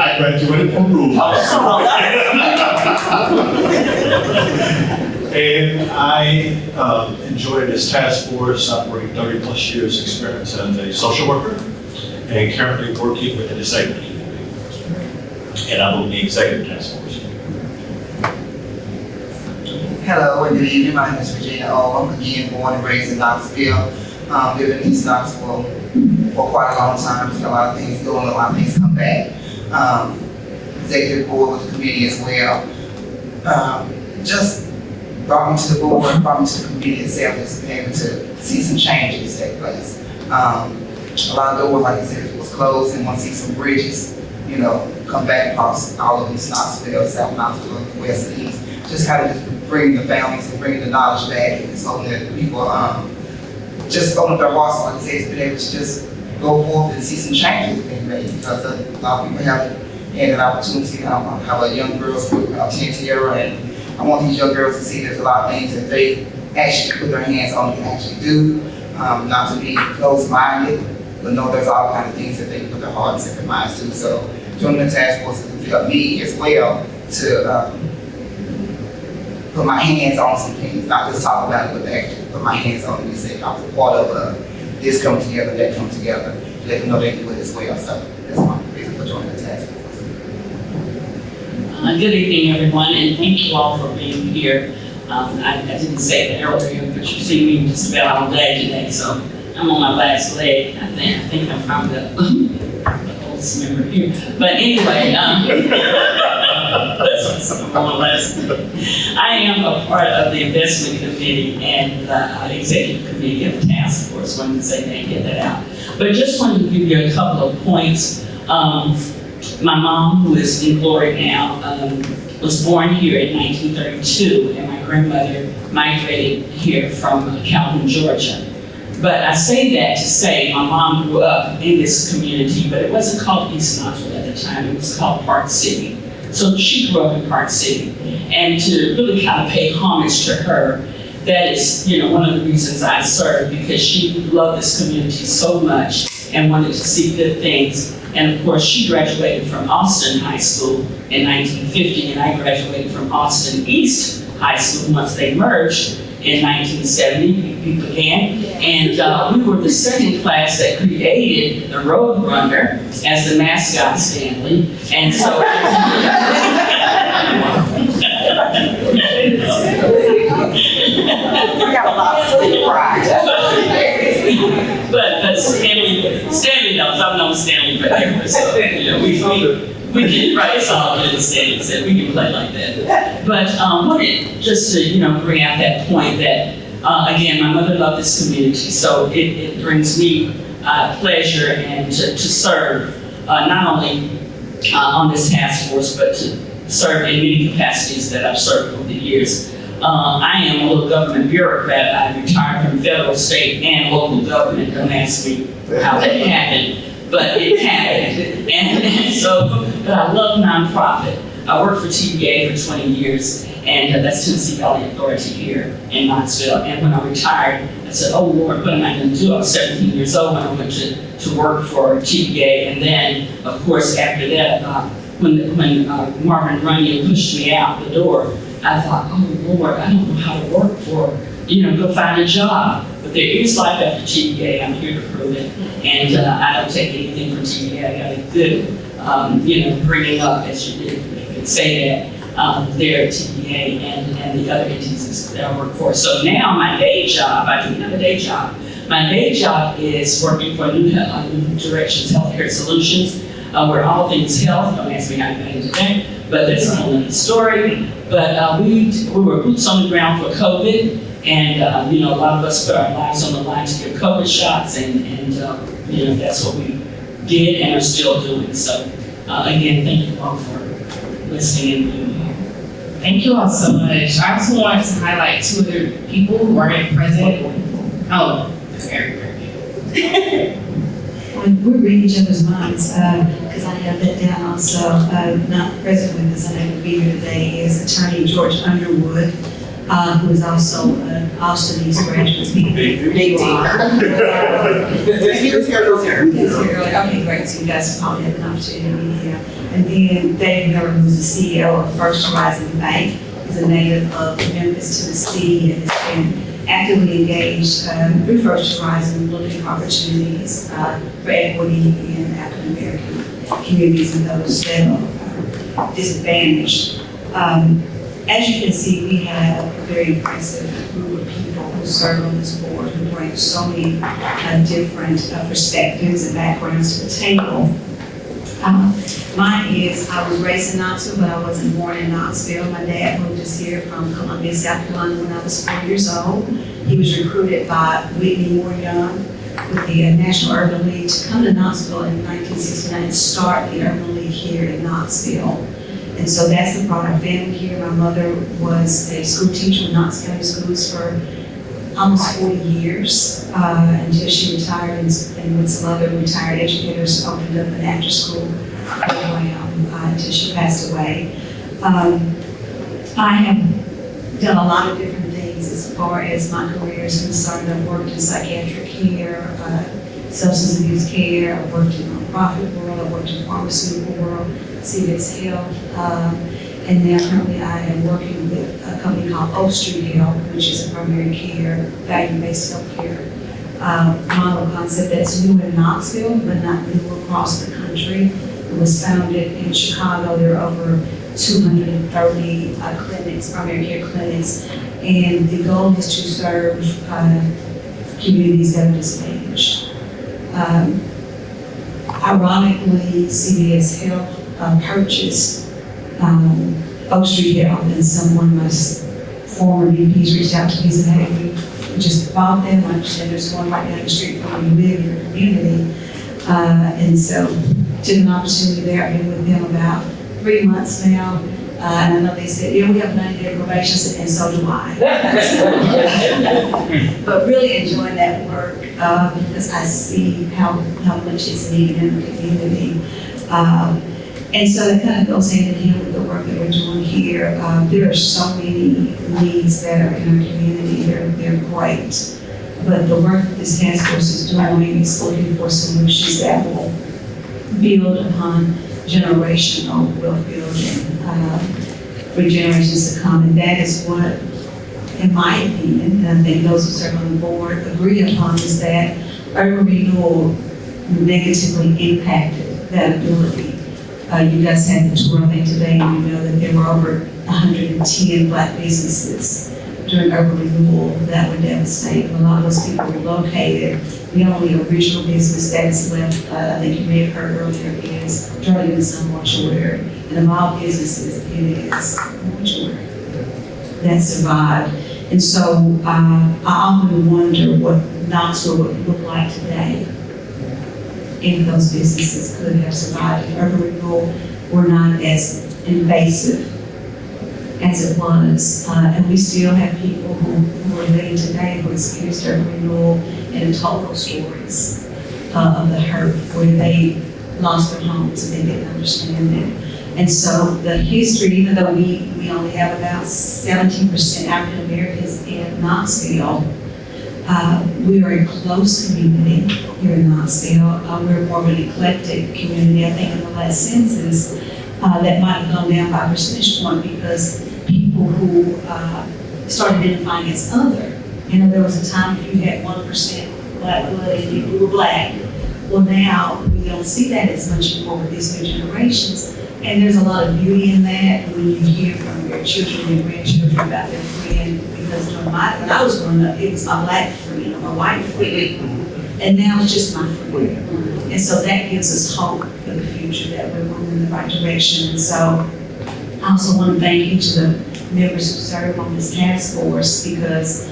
I graduated from Rule. And I enjoyed this task force. I bring 30 plus years experience as a social worker and currently working with the disabled community. And I'm on the executive task force. Hello and good evening. My name is Regina Olam. Again, born and raised in Knoxville. Lived in East Knoxville for quite a long time. Seen a lot of things go and a lot of things come back. Executive board with the committee as well. Just brought me to the board, brought me to the committee itself, just been able to see some changes take place. A lot of doors, like I said, was closed, and want to see some bridges, come back across all of East Knoxville, South Knoxville, West and East. Just kind of just bring the families and bring the knowledge back, and so that people just open up their hearts, like I said, been able to just go forth and see some changes being made, because a lot of people haven't had an opportunity. I have a young girl, 10-year-old, and I want these young girls to see there's a lot of things that they actually put their hands on and actually do, not to be closed-minded, but know there's all kinds of things that they put their hearts and their minds to. So joining the task force has helped me as well to put my hands on some things, not just talk about it, but actually put my hands on it and say, I'm a part of this come together, that come together, let them know they can do it as well. So that's my reason for joining the task force. Good evening, everyone, and thank you all for being here. I didn't say it earlier, but you've seen me just about all day today, so I'm on my last leg. I think I'm probably the oldest member here. But anyway, I am a part of the investment committee and the executive committee of the task force. Wanted to say that, get that out. But just wanted to give you a couple of points. My mom, who is in glory now, was born here in 1932, and my grandmother migrated here from Calhoun, Georgia. But I say that to say my mom grew up in this community, but it wasn't called East Knoxville at the time, it was called Park City. So she grew up in Park City. And to really kind of pay homage to her, that is, one of the reasons I serve, because she loved this community so much and wanted to see good things. And of course, she graduated from Austin High School in 1950, and I graduated from Austin East High School once they merged in 1970, we began. And we were the second class that created the Road Runner as the mascot, Stanley. And so, We got a lot of school pride. but Stanley knows, I've known Stanley forever, so we can, right, it's all good, as Stanley said, we can play like that. But wanted just to, bring out that point that, again, my mother loved this community, so it brings me pleasure and to serve, not only on this task force, but to serve in many capacities that I've served over the years. I am a little government bureaucrat. I retired from federal, state, and local government. Don't ask me how that happened, but it happened. And so, but I love nonprofit. I worked for TBA for 20 years, and that's Tennessee Valley Authority here in Knoxville. And when I retired, I said, oh Lord, what am I going to do? I was 17 years old when I went to work for TBA. And then, of course, after that, when Marvin Runyon pushed me out the door, I thought, oh Lord, I don't know how to work for, go find a job. But there is life after TBA. I'm here to prove it. And I don't take anything from TBA. I got a good, bringing up, as you could say that, there at TBA and the other entities that I work for. So now my day job, I do have a day job. My day job is working for New Directions Healthcare Solutions. We're all things health. Don't ask me how you got into that, but that's a whole other story. But we were boots on the ground for COVID, and a lot of us put our lives on the line to get COVID shots, and that's what we did and are still doing. So again, thank you all for listening and being here. Thank you all so much. I also wanted to highlight two other people who aren't present. Oh, Aaertf. We're reading each other's minds, because I have that down also. Not present with us, unable to be here today, is Attorney George Underwood, who is also an Austin East graduate. Big deal. He was here earlier. Okay, great. So you guys probably have an opportunity to meet him. And then Dave Miller, who's the CEO of First Horizon Bank. He's a native of Memphis, Tennessee, and has been actively engaged through First Horizon, looking for opportunities for equity in African American communities and those that are disadvantaged. As you can see, we have a very impressive group of people who serve on this board, who bring so many different perspectives and backgrounds to the table. Mine is, I was raised in Knoxville, but I wasn't born in Knoxville. My dad moved us here from Columbia, South Carolina when I was 4 years old. He was recruited by Whitney Moore Young with the National Urban League to come to Knoxville in 1969 and start the Urban League here in Knoxville. And so that's what brought our family here. My mother was a school teacher in Knox County Schools for almost 40 years until she retired, and with some other retired educators opened up an after-school program until she passed away. I have done a lot of different things as far as my career is concerned. I've worked in psychiatric care, substance abuse care, I've worked in the nonprofit world, I've worked in the pharmaceutical world, CVS Health, and now currently I am working with a company called Oak Street Health, which is a primary care, value-based healthcare model concept that's new in Knoxville, but not new across the country. It was founded in Chicago. There are over 230 clinics, primary care clinics, and the goal is to serve communities that are disadvantaged. Ironically, CVS Health purchased Oak Street Health, and one of my former VPs reached out to me and said, hey, we just bought them. I understand there's one right down the street from where you live in your community. And so took an opportunity there. I've been with them about 3 months now. And I know they said, yeah, we have 90-day probation, I said, and so do I. But really enjoying that work because I see how much it's needed in the community. And so that kind of goes hand in hand with the work that we're doing here. There are so many needs that are in our community. They're great. But the work that this task force is doing is looking for solutions that will build upon generational wealth building for generations to come. And that is what, in my opinion, and I think those who serve on the board agree upon, is that urban renewal negatively impacted that ability. You guys had the tour, I think, today, and you know that there were over 110 Black businesses during urban renewal that were devastated. A lot of those people relocated. The only original business that's left, I think you may have heard earlier, is Jordan Son Mortuary. And of all businesses, it is mortuary that survived. And so I often wonder what Knoxville would look like today if those businesses could have survived, if urban renewal were not as invasive as it was. And we still have people who are living today who experienced urban renewal and told those stories of the hurt where they lost their homes and they didn't understand it. And so the history, even though we only have about 17% African Americans in Knoxville, we are a close community here in Knoxville. We're more of an eclectic community. I think in the last census, that might have gone down by a percentage point because people who started identifying as other. You know, there was a time if you had 1% Black blood and you were Black. Well, now we don't see that as much anymore with these new generations. And there's a lot of beauty in that when you hear from your children and grandchildren about their friend. Because when I was growing up, it was my Black friend or my white friend. And now it's just my friend. And so that gives us hope for the future that we're moving in the right direction. And so I also want to thank each of the members who serve on this task force because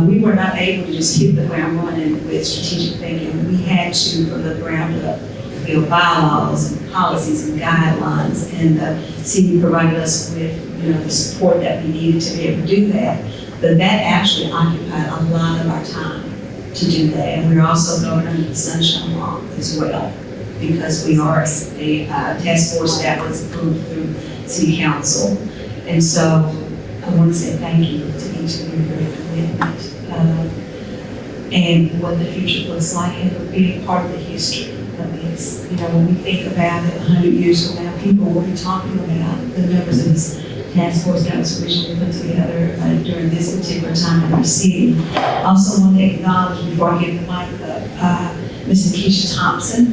we were not able to just hit the ground running with strategic thinking. We had to, from the ground up, build bylaws and policies and guidelines, and the city provided us with, the support that we needed to be able to do that. But that actually occupied a lot of our time to do that, and we're also governed under the Sunshine Law as well, because we are a task force that was approved through City Council. And so I want to say thank you to each of you for your commitment and what the future looks like, and for being part of the history of this. When we think about it 100 years from now, people will be talking about the members of this task force that was originally put together during this particular time in our city. I also want to acknowledge, before I give the mic up, Ms. Keisha Thompson,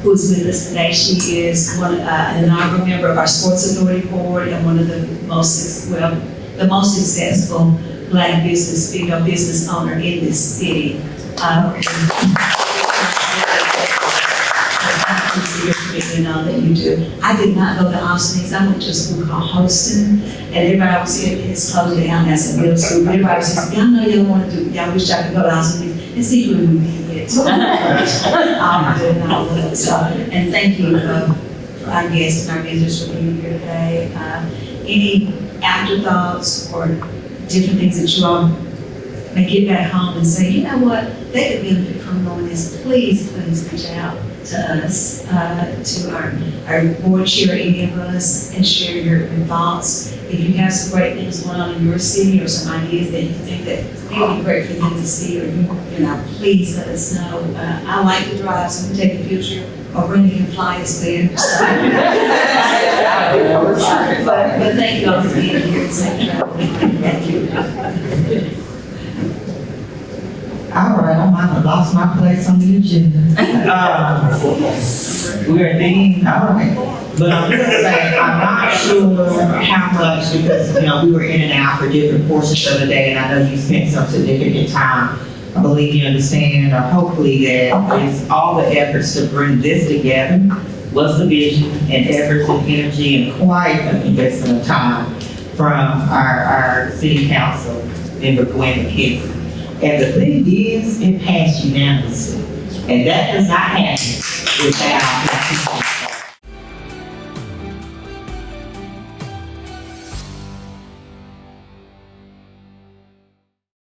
who is with us today. She is an inaugural member of our Sports Authority Board and one of the most successful Black female business owner in this city. That you do. I did not go to Austin. I went to a school called Holston, and everybody was saying it's closed down as a middle school. Everybody was saying, y'all know y'all want to do, y'all wish I could go to Austin and see who we did. So, and thank you for our guests and our visitors for being here today. Any afterthoughts or different things that you all may get back home and say, you know what, they could benefit from knowing this, please reach out to us, to our board chair, any of us, and share your thoughts. If you have some great things going on in your city or some ideas that you think that it would be great for them to see, or please let us know. I like to drive, so we take a picture, or Brenda can fly us there. But thank you all for being here and safe travel. Thank you. All right, I might have lost my place on the agenda. We're indeed, all right. But I'm gonna say, I'm not sure how much, because, we were in and out for different portions of the day, and I know you spent some significant time. I believe you understand, or hopefully that it's all the efforts to bring this together was the vision and efforts and energy and quite an investment of time from our city council member, Gwen McKenzie. And the thing is, it passed unanimously. And that does not happen without